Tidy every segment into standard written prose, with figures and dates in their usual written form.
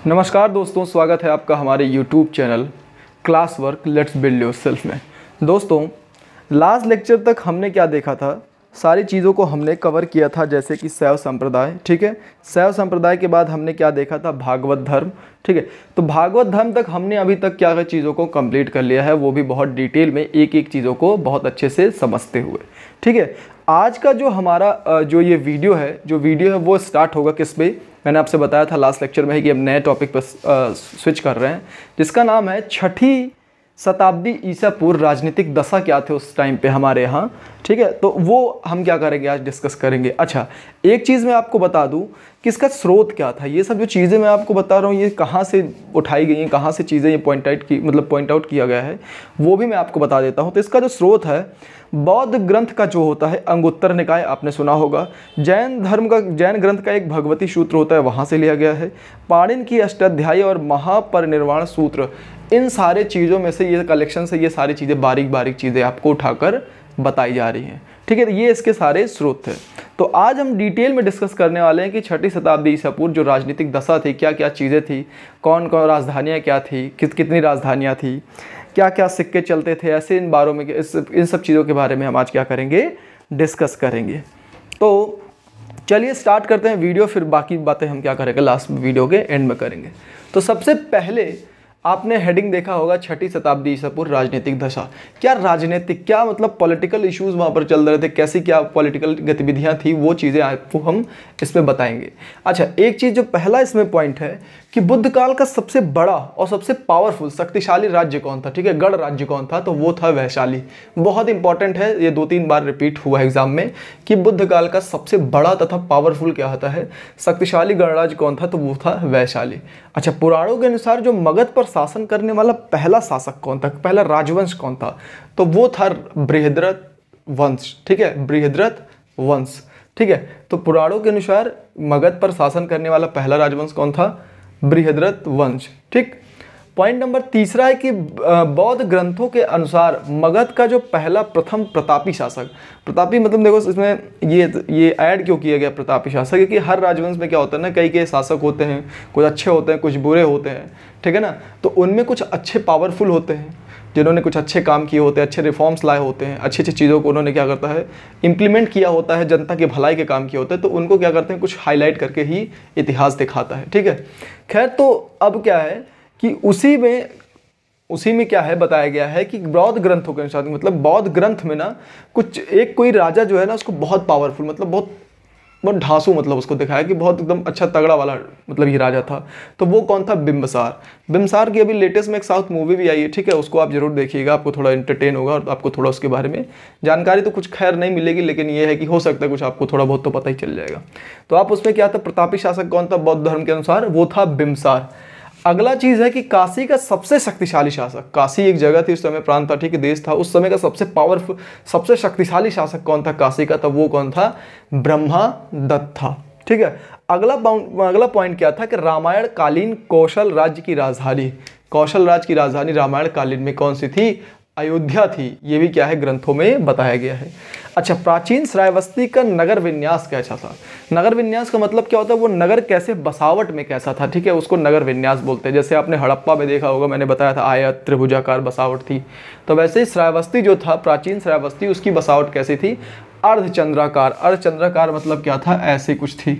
नमस्कार दोस्तों, स्वागत है आपका हमारे YouTube channel class work let's build yourself में। दोस्तों, लास्ट लेक्चर तक हमने क्या देखा था, सारी चीज़ों को हमने कवर किया था, जैसे कि शैव संप्रदाय। ठीक है, शैव संप्रदाय के बाद हमने क्या देखा था, भागवत धर्म। ठीक है, तो भागवत धर्म तक हमने अभी तक क्या क्या चीज़ों को कंप्लीट कर लिया है, वो भी बहुत डिटेल में एक एक चीज़ों को बहुत अच्छे से समझते हुए। ठीक है, आज का जो हमारा जो ये वीडियो है वो स्टार्ट होगा किस पे, मैंने आपसे बताया था लास्ट लेक्चर में कि हम नए टॉपिक पर स्विच कर रहे हैं, जिसका नाम है छठी शताब्दी ईसा पूर्व राजनीतिक दशा क्या थे उस टाइम पे हमारे यहाँ। ठीक है, तो वो हम क्या करेंगे आज डिस्कस करेंगे। अच्छा, एक चीज़ मैं आपको बता दूं कि इसका स्रोत क्या था। ये सब जो चीज़ें मैं आपको बता रहा हूँ ये कहाँ से उठाई गई हैं, कहाँ से चीज़ें ये पॉइंट आउट किया गया है, वो भी मैं आपको बता देता हूँ। तो इसका जो स्रोत है, बौद्ध ग्रंथ का जो होता है अंगुत्तर निकाय, आपने सुना होगा। जैन ग्रंथ का एक भगवती सूत्र होता है, वहाँ से लिया गया है। पाणिनि की अष्टाध्यायी और महापरिनिर्वाण सूत्र, इन सारे चीज़ों में से, ये कलेक्शन से ये सारी चीज़ें बारीक बारीक चीज़ें आपको उठाकर बताई जा रही हैं। ठीक है, ये इसके सारे स्रोत थे। तो आज हम डिटेल में डिस्कस करने वाले हैं कि छठी शताब्दी ईसा पूर्व जो राजनीतिक दशा थी, क्या क्या चीज़ें थी, कौन कौन राजधानियाँ क्या थी, कितनी राजधानियाँ थी, क्या क्या सिक्के चलते थे, ऐसे इन सब चीज़ों के बारे में हम आज क्या करेंगे, डिस्कस करेंगे। तो चलिए स्टार्ट करते हैं वीडियो, फिर बाकी बातें हम क्या करेंगे लास्ट वीडियो के एंड में करेंगे। तो सबसे पहले आपने हेडिंग देखा होगा, छठी शताब्दी ईसा पूर्व राजनीतिक दशा। क्या राजनीतिक, क्या मतलब पॉलिटिकल इश्यूज वहाँ पर चल रहे थे, कैसी क्या पॉलिटिकल गतिविधियाँ थी, वो चीज़ें आपको हम इसमें बताएंगे। अच्छा, एक चीज़ जो पहला इसमें पॉइंट है कि बुद्ध काल का सबसे बड़ा और सबसे पावरफुल शक्तिशाली राज्य कौन था। ठीक है, गढ़ राज्य कौन था, तो वो था वैशाली। बहुत इंपॉर्टेंट है, ये 2-3 बार रिपीट हुआ एग्जाम में कि बुद्ध काल का सबसे बड़ा तथा पावरफुल क्या होता है, शक्तिशाली गणराज्य कौन था, तो वो था वैशाली। अच्छा, पुराणों के अनुसार जो मगध पर शासन करने वाला पहला शासक कौन था, पहला राजवंश कौन था, तो वो था बृहद्रथ वंश। ठीक है, बृहद्रथ वंश। ठीक है, तो पुराणों के अनुसार मगध पर शासन करने वाला पहला राजवंश कौन था, बृहद्रथ वंश। ठीक, पॉइंट नंबर तीसरा है कि बौद्ध ग्रंथों के अनुसार मगध का जो पहला प्रथम प्रतापी शासक, प्रतापी मतलब देखो इसमें ये ऐड क्यों किया गया प्रतापी शासक, क्योंकि हर राजवंश में क्या होता है ना, कई शासक होते हैं, कुछ अच्छे होते हैं, कुछ बुरे होते हैं। ठीक है ना, तो उनमें कुछ अच्छे पावरफुल होते हैं जिन्होंने कुछ अच्छे काम किए होते हैं, अच्छे रिफॉर्म्स लाए होते हैं, अच्छी अच्छी चीज़ों को उन्होंने क्या करता है इंप्लीमेंट किया होता है, जनता के भलाई के काम किए होते हैं, तो उनको क्या करते हैं कुछ हाईलाइट करके ही इतिहास दिखाता है। ठीक है, खैर, तो अब क्या है कि उसी में क्या है बताया गया है कि बौद्ध ग्रंथों के अनुसार, मतलब बौद्ध ग्रंथ में ना कोई राजा जो है ना उसको बहुत पावरफुल, मतलब बहुत ढांसू, मतलब उसको दिखाया कि बहुत एकदम अच्छा तगड़ा वाला मतलब ये राजा था। तो वो कौन था, बिम्बसार। बिम्बसार की अभी लेटेस्ट में एक साउथ मूवी भी आई है। ठीक है, उसको आप जरूर देखिएगा, आपको थोड़ा एंटरटेन होगा और आपको थोड़ा उसके बारे में जानकारी तो कुछ खैर नहीं मिलेगी, लेकिन ये है कि हो सकता है कुछ आपको थोड़ा बहुत तो पता ही चल जाएगा। तो आप उसमें क्या था, प्रतापी शासक कौन था बौद्ध धर्म के अनुसार, वो था बिम्बसार। अगला चीज़ है कि काशी का सबसे शक्तिशाली शासक, काशी एक जगह थी उस समय, प्रांत था, ठीक है, देश था, उस समय का सबसे पावरफुल सबसे शक्तिशाली शासक कौन था काशी का, तो वो कौन था, ब्रह्मदत्त था। ठीक है, अगला पॉइंट क्या था कि रामायण कालीन कौशल राज्य की राजधानी, कौशल राज्य की राजधानी रामायण कालीन में कौन सी थी, अयोध्या थी। ये भी क्या है ग्रंथों में बताया गया है। अच्छा, प्राचीन श्रावस्ती का नगर विन्यास कैसा था, नगर विन्यास का मतलब क्या होता है, वो नगर कैसे बसावट में कैसा था। ठीक है, उसको नगर विन्यास बोलते हैं। जैसे आपने हड़प्पा में देखा होगा, मैंने बताया था आयत त्रिभुजाकार बसावट थी, तो वैसे ही श्रावस्ती जो था, प्राचीन श्रावस्ती, उसकी बसावट कैसी थी, अर्धचंद्राकार। अर्धचंद्राकार मतलब क्या था, ऐसे कुछ थी।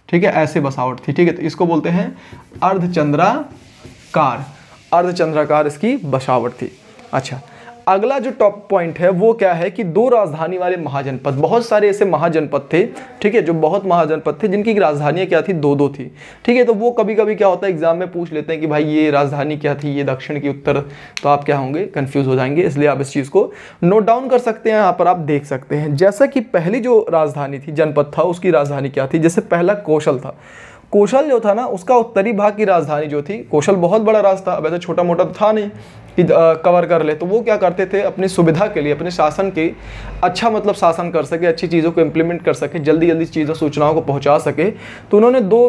ठीक है, ऐसे बसावट थी। ठीक है, तो इसको बोलते हैं अर्धचंद्राकार, अर्धचंद्राकार इसकी बसावट थी। अच्छा, अगला जो टॉप पॉइंट है वो क्या है कि 2 राजधानी वाले महाजनपद, बहुत सारे ऐसे महाजनपद थे। ठीक है, जो बहुत महाजनपद थे जिनकी राजधानियाँ क्या थी, 2-2 थी। ठीक है, तो वो कभी कभी क्या होता है एग्जाम में पूछ लेते हैं कि भाई ये राजधानी क्या थी, ये दक्षिण की उत्तर, तो आप क्या होंगे, कंफ्यूज हो जाएंगे। इसलिए आप इस चीज़ को नोट डाउन कर सकते हैं, यहाँ पर आप देख सकते हैं। जैसा कि पहली जो राजधानी थी, जनपद था, उसकी राजधानी क्या थी, जैसे पहला कौशल था। कौशल जो था ना, उसका उत्तरी भाग की राजधानी जो थी, कौशल बहुत बड़ा राज था, अब ऐसे छोटा मोटा था नहीं कि कवर कर ले, तो वो क्या करते थे अपनी सुविधा के लिए, अपने शासन के अच्छा मतलब शासन कर सके, अच्छी चीज़ों को इम्प्लीमेंट कर सके, जल्दी जल्दी चीज़ों सूचनाओं को पहुंचा सके, तो उन्होंने 2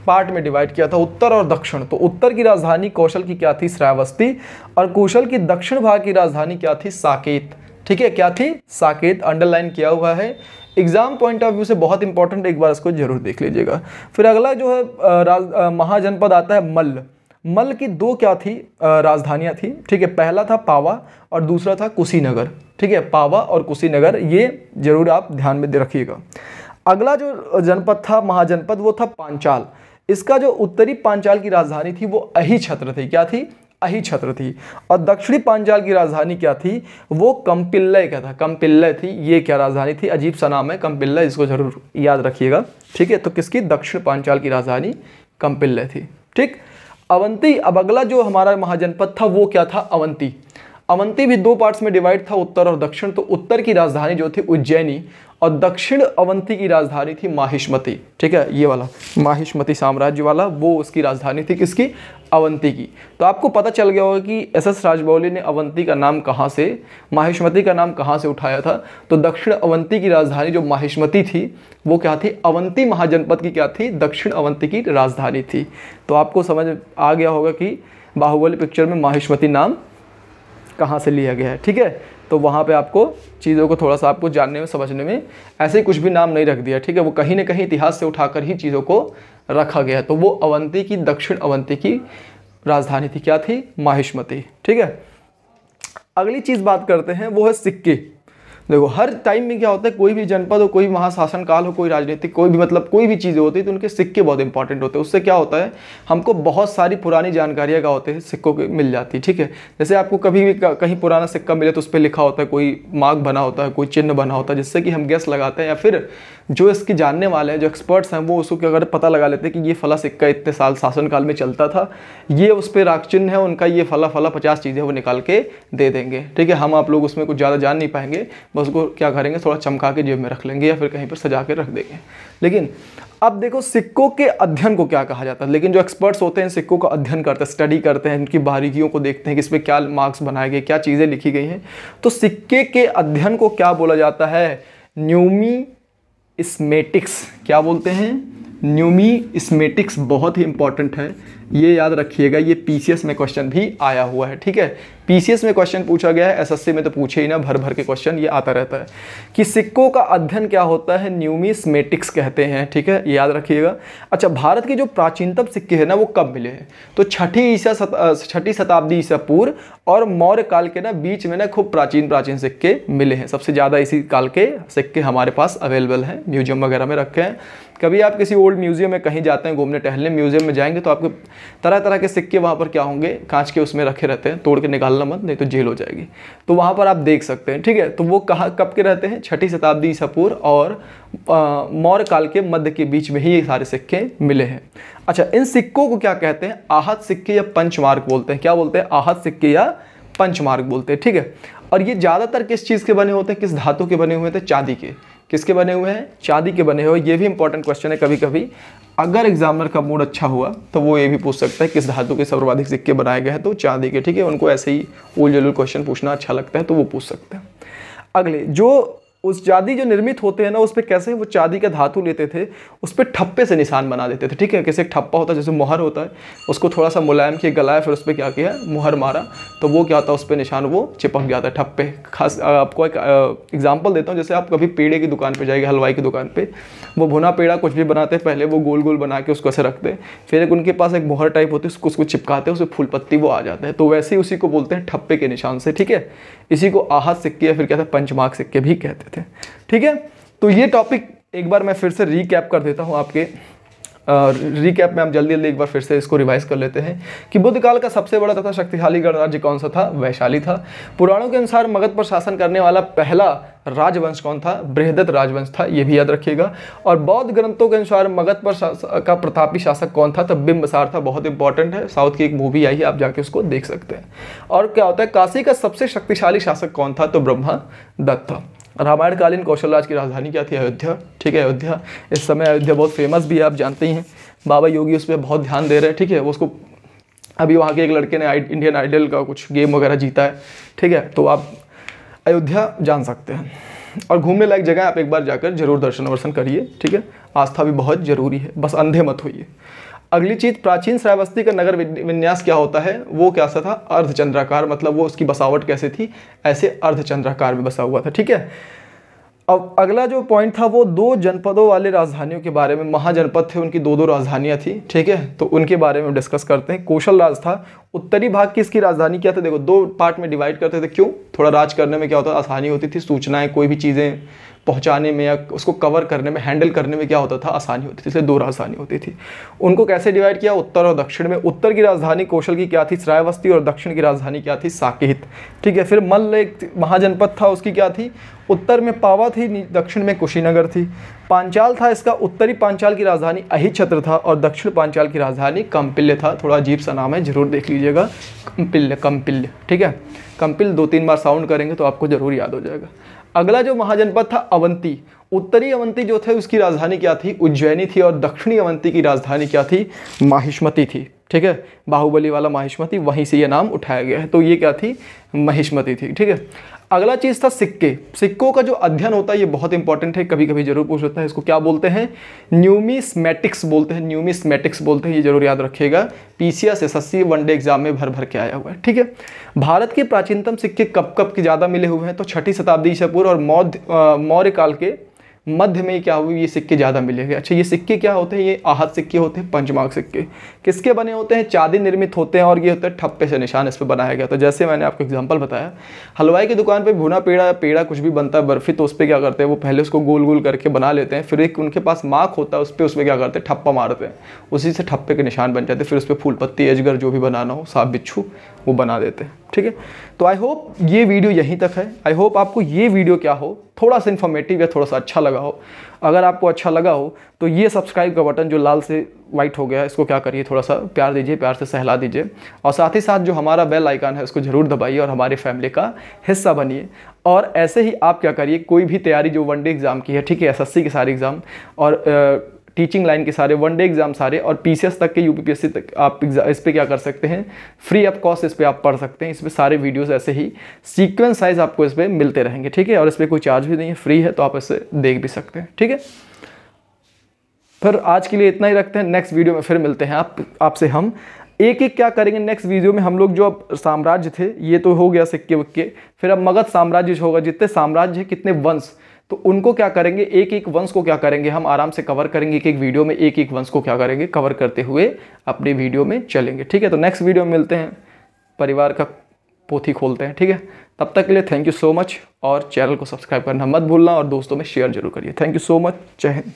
पार्ट में डिवाइड किया था, उत्तर और दक्षिण। तो उत्तर की राजधानी कौशल की क्या थी, श्रावस्ती, और कौशल की दक्षिण भाग की राजधानी क्या थी, साकेत। ठीक है, क्या थी? साकेत, अंडरलाइन किया हुआ है, एग्जाम पॉइंट ऑफ व्यू से बहुत इंपॉर्टेंट, एक बार इसको जरूर देख लीजिएगा। फिर अगला जो है महाजनपद आता है मल्ल। मल्ल की दो क्या थी? राजधानियाँ थी, ठीक है। पहला था पावा और दूसरा था कुशीनगर, ठीक है। पावा और कुशीनगर, ये जरूर आप ध्यान में रखिएगा। अगला जो जनपद था महाजनपद वो था पांचाल। इसका जो उत्तरी पांचाल की राजधानी थी वो अहिछत्र थी। क्या थी? अहिछत्र थी। और दक्षिणी पांचाल की राजधानी क्या थी? वो कंपिल्लय क्या था? कंपिल्लय थी। ये क्या राजधानी थी? अजीब सा नाम है कंपिल्लय, इसको जरूर याद रखिएगा, ठीक है। तो किसकी? दक्षिण पांचाल की राजधानी कंपिल्लय थी, ठीक। अवंती, अब अगला जो हमारा महाजनपद था वो क्या था? अवंती। अवंती भी दो पार्ट्स में डिवाइड था, उत्तर और दक्षिण। तो उत्तर की राजधानी जो थी उज्जैनी और दक्षिण अवंती की राजधानी थी माहिष्मती, ठीक है। ये वाला माहिष्मती साम्राज्य वाला, वो उसकी राजधानी थी किसकी? अवंती की। तो आपको पता चल गया होगा कि एस.एस. राजमौली ने अवंती का नाम कहाँ से, माहिष्मती का नाम कहाँ से उठाया था। तो दक्षिण अवंती की राजधानी जो माहिष्मती थी वो क्या थी? अवंती महाजनपद की क्या थी? दक्षिण अवंती की राजधानी थी। तो आपको समझ आ गया होगा कि बाहुबली पिक्चर में माहिष्मती नाम कहाँ से लिया गया है, ठीक है। तो वहाँ पे आपको चीज़ों को थोड़ा सा आपको जानने में समझने में, ऐसे कुछ भी नाम नहीं रख दिया, ठीक है। वो कहीं ना कहीं इतिहास से उठाकर ही चीज़ों को रखा गया है। तो वो अवंती की, दक्षिण अवंती की राजधानी थी, क्या थी? माहिष्मती, ठीक है। अगली चीज़ बात करते हैं वो है सिक्के। देखो हर टाइम में क्या होता है, कोई भी जनपद हो, कोई भी महाशासन काल हो, कोई राजनीतिक, कोई भी मतलब कोई भी चीज़ें होती है तो उनके सिक्के बहुत इंपॉर्टेंट होते हैं। उससे क्या होता है, हमको बहुत सारी पुरानी जानकारियाँ क्या होते हैं सिक्कों के मिल जाती है, ठीक है। जैसे आपको कभी भी कहीं पुराना सिक्का मिले तो उस पर लिखा होता है, कोई मार्क बना होता है, कोई चिन्ह बना होता है, जिससे कि हम गेस लगाते हैं या फिर जो इसकी जानने वाले हैं, जो एक्सपर्ट्स हैं, वो उसको क्या अगर पता लगा लेते हैं कि ये फला सिक्का इतने साल शासनकाल में चलता था, ये उस पर राग चिन्ह है उनका, ये फला फला 50 चीज़ें वो निकाल के दे देंगे, ठीक है। हम आप लोग उसमें कुछ ज़्यादा जान नहीं पाएंगे, बस उसको क्या करेंगे, थोड़ा चमका के जेब में रख लेंगे या फिर कहीं पर सजा के रख देंगे। लेकिन अब देखो सिक्कों के अध्ययन को क्या कहा जाता है, लेकिन जो एक्सपर्ट्स होते हैं सिक्कों का अध्ययन करते हैं, स्टडी करते हैं, इनकी बारीकियों को देखते हैं कि इसमें क्या मार्क्स बनाए गए, क्या चीज़ें लिखी गई हैं। तो सिक्के के अध्ययन को क्या बोला जाता है? न्यूमिस्मेटिक्स। क्या बोलते हैं? न्यूमिस्मेटिक्स। बहुत ही इंपॉर्टेंट है, ये याद रखिएगा। ये पीसीएस में क्वेश्चन भी आया हुआ है, ठीक है। पीसीएस में क्वेश्चन पूछा गया है, एसएससी में तो पूछे ही ना, भर भर के क्वेश्चन ये आता रहता है कि सिक्कों का अध्ययन क्या होता है? न्यूमिस्मेटिक्स कहते हैं, ठीक है, ये याद रखिएगा। अच्छा, भारत के जो प्राचीनतम सिक्के हैं ना वो कब मिले हैं? तो छठी शताब्दी ईसा पूर्व और मौर्य काल के ना बीच में ना खूब प्राचीन सिक्के मिले हैं। सबसे ज़्यादा इसी काल के सिक्के हमारे पास अवेलेबल हैं, म्यूजियम वगैरह में रखे हैं। कभी आप किसी ओल्ड म्यूजियम में कहीं जाते हैं घूमने टहलने, म्यूजियम में जाएंगे तो आपको तरह तरह के सिक्के वहाँ पर क्या होंगे, कांच के उसमें रखे रहते हैं, तोड़ के निकालना मत, नहीं तो जेल हो जाएगी। तो वहाँ पर आप देख सकते हैं, ठीक है। तो वो कहाँ कब के रहते हैं? छठी शताब्दी ईसा पूर्व और मौर्य काल के मध्य के बीच में ही ये सारे सिक्के मिले हैं। अच्छा, इन सिक्कों को क्या कहते हैं? आहत सिक्के या पंचमार्क बोलते हैं। क्या बोलते हैं? आहत सिक्के या पंचमार्क बोलते हैं, ठीक है। और ये ज़्यादातर किस चीज़ के बने होते हैं, किस धातु के बने हुए थे? चांदी के। किसके बने हुए हैं? चांदी के बने हुए। ये भी इंपॉर्टेंट क्वेश्चन है, कभी कभी अगर एग्जामिनर का मूड अच्छा हुआ तो वो ये भी पूछ सकता है किस धातु के सर्वाधिक सिक्के बनाए गए हैं, तो चांदी के, ठीक है। उनको ऐसे ही उल जलूल क्वेश्चन पूछना अच्छा लगता है तो वो पूछ सकते हैं। अगले जो उस चांदी जो निर्मित होते हैं ना, उस पर कैसे वो चांदी का धातु लेते थे, उस पर ठप्पे से निशान बना देते थे, ठीक है। कैसे एक ठप्पा होता है जैसे मुहर होता है, उसको थोड़ा सा मुलायम किया, गलाया, फिर उस पर क्या किया, मुहर मारा, तो वो क्या होता है, उस पर निशान वो चिपक जाता है, ठप्पे। खास आपको एक एग्जाम्पल देता हूँ, जैसे आप कभी पेड़े की दुकान पर जाएंगे, हलवाई की दुकान पर, वो भुना पेड़ा कुछ भी बनाते हैं, पहले वो गोल गोल बना के उसको ऐसे रखते हैं, फिर एक उनके पास एक मुहर टाइप होती है, उसको चिपकाते हैं, उसमें फूल पत्ती वो आ जाता है। तो वैसे ही उसी को बोलते हैं ठप्पे के निशान से, ठीक है। इसी को आहत सिक्के या फिर कहते हैं पंचमार्क सिक्के भी कहते थे, ठीक है। तो ये टॉपिक एक बार मैं फिर से रीकैप कर देता हूँ आपके रीकैप में। हम जल्दी जल्दी एक बार फिर से इसको रिवाइज कर लेते हैं कि बुद्ध काल का सबसे बड़ा तथा शक्तिशाली गणराज्य कौन सा था? वैशाली था। पुराणों के अनुसार मगध पर शासन करने वाला पहला राजवंश कौन था? बृहदत्त राजवंश था, ये भी याद रखिएगा। और बौद्ध ग्रंथों के अनुसार मगध पर का प्रतापी शासक कौन था? तो बिंबिसार था। बहुत इंपॉर्टेंट है, साउथ की एक मूवी आई है, आप जाके उसको देख सकते हैं। और क्या होता है, काशी का सबसे शक्तिशाली शासक कौन था? तो ब्रह्मदत्त था। रामायण कालीन कौशलराज की राजधानी क्या थी? अयोध्या, ठीक है, अयोध्या। इस समय अयोध्या बहुत फेमस भी है, आप जानते ही हैं। बाबा योगी उस पर बहुत ध्यान दे रहे हैं, ठीक है। उसको अभी वहाँ के एक लड़के ने इंडियन आइडल का कुछ गेम वगैरह जीता है, ठीक है। तो आप अयोध्या जान सकते हैं और घूमने लायक जगह, आप एक बार जाकर जरूर दर्शन वर्शन करिए, ठीक है। आस्था भी बहुत ज़रूरी है, बस अंधे मत होइए। अगली चीज़, प्राचीन श्रावस्ती का नगर विन्यास क्या होता है, वो कैसा था, अर्धचंद्राकार, मतलब वो उसकी बसावट कैसे थी, ऐसे अर्धचंद्राकार में बसा हुआ था। ठीक है। अब अगला जो पॉइंट था वो 2 जनपदों वाले राजधानियों के बारे में, महाजनपद थे उनकी 2 राजधानियां थी। ठीक है, तो उनके बारे में डिस्कस करते हैं। कौशल राज था, उत्तरी भाग की इसकी राजधानी क्या था, देखो 2 पार्ट में डिवाइड करते थे। क्यों, थोड़ा राज करने में क्या होता था, आसानी होती थी, सूचनाएं कोई भी चीज़ें पहुंचाने में या उसको कवर करने में, हैंडल करने में क्या होता था, आसानी होती थी, इसलिए 2 राजधानी होती थी। उनको कैसे डिवाइड किया, उत्तर और दक्षिण में। उत्तर की राजधानी कौशल की क्या थी, श्रावस्ती, और दक्षिण की राजधानी क्या थी, साकेत। ठीक है। फिर मल्ल एक महाजनपद था, उसकी क्या थी, उत्तर में पावा थी, दक्षिण में कुशीनगर थी। पांचाल था इसका, उत्तरी पांचाल की राजधानी अहिछत्र था और दक्षिण पांचाल की राजधानी कंपिल्य था। थोड़ा अजीब सा नाम है, जरूर देख लीजिएगा, कंपिल्य, कंपिल्य। ठीक है, कंपिल 2-3 बार साउंड करेंगे तो आपको जरूर याद हो जाएगा। अगला जो महाजनपद था अवंती, उत्तरी अवंती जो थे उसकी राजधानी क्या थी, उज्जैनी थी, और दक्षिणी अवंती की राजधानी क्या थी, माहिष्मती थी। ठीक है, बाहुबली वाला माहिष्मती, वहीं से ये नाम उठाया गया है, तो ये क्या थी, महिष्मती थी। ठीक है। अगला चीज़ था सिक्के। सिक्कों का जो अध्ययन होता है ये बहुत इंपॉर्टेंट है, कभी कभी जरूर पूछ लेता है। इसको क्या बोलते हैं, न्यूमिस्मेटिक्स बोलते हैं, न्यूमिस्मेटिक्स बोलते हैं, ये जरूर याद रखिएगा। पीसीएस एसएससी वनडे एग्जाम में भर भर के आया हुआ है। ठीक है। भारत के प्राचीनतम सिक्के कब कब के ज़्यादा मिले हुए हैं, तो 6ठी शताब्दी ईसा पूर्व और मौर्य काल के मध्य में क्या हुई, ये सिक्के ज़्यादा मिलेंगे। अच्छा, ये सिक्के क्या होते हैं, ये आहत सिक्के होते हैं, पंचमार्क सिक्के। किसके बने होते हैं, चांदी निर्मित होते हैं, और ये होता है ठप्पे से निशान इस पर बनाया गया। तो जैसे मैंने आपको एग्जांपल बताया, हलवाई की दुकान पे भुना पेड़ा कुछ भी बनता है, बर्फी, तो उस पर क्या करते हैं, वो पहले उसको गोल गोल करके बना लेते हैं, फिर एक उनके पास मार्क होता है, उस पर क्या करते हैं, ठप्पा मारते हैं, उसी से ठप्पे के निशान बन जाते हैं, फिर उस पर फूल पत्ती, अजगर, जो भी बनाना हो, सांप बिच्छू, वो बना देते हैं। ठीक है। तो आई होप ये वीडियो यहीं तक है। आई होप आपको ये वीडियो क्या हो, थोड़ा सा इन्फॉर्मेटिव या थोड़ा सा अच्छा लगा हो। अगर आपको अच्छा लगा हो तो ये सब्सक्राइब का बटन जो लाल से वाइट हो गया है, इसको क्या करिए, थोड़ा सा प्यार दीजिए, प्यार से सहला दीजिए, और साथ ही साथ जो हमारा बेल आइकन है उसको जरूर दबाइए और हमारी फैमिली का हिस्सा बनिए। और ऐसे ही आप क्या करिए, कोई भी तैयारी जो वनडे एग्जाम की है, ठीक है, एसएससी के सारे एग्जाम और टीचिंग लाइन के सारे वनडे एग्जाम सारे, और पीसीएस तक के, यूपीपीएससी तक, आप इस पे क्या कर सकते हैं, फ्री ऑफ कॉस्ट इस पे आप पढ़ सकते हैं। इस पे सारे वीडियोस ऐसे ही सीक्वेंस साइज आपको इस पे मिलते रहेंगे। ठीक है, और इस पे कोई चार्ज भी नहीं है, फ्री है, तो आप इसे देख भी सकते हैं। ठीक है, फिर आज के लिए इतना ही रखते हैं। नेक्स्ट वीडियो में फिर मिलते हैं आपसे हम एक एक क्या करेंगे। नेक्स्ट वीडियो में हम लोग जो अब साम्राज्य थे, ये तो हो गया सिक्के विक्के, फिर अब मगध साम्राज्य होगा, जितने साम्राज्य है, कितने वंश, तो उनको क्या करेंगे, एक एक वंश को क्या करेंगे, हम आराम से कवर करेंगे। एक एक वीडियो में एक एक वंश को क्या करेंगे, कवर करते हुए अपनी वीडियो में चलेंगे। ठीक है, तो नेक्स्ट वीडियो में मिलते हैं, परिवार का पोथी खोलते हैं। ठीक है, तब तक के लिए थैंक यू सो मच, और चैनल को सब्सक्राइब करना मत भूलना, और दोस्तों में शेयर जरूर करिए। थैंक यू सो मच, जय हिंद।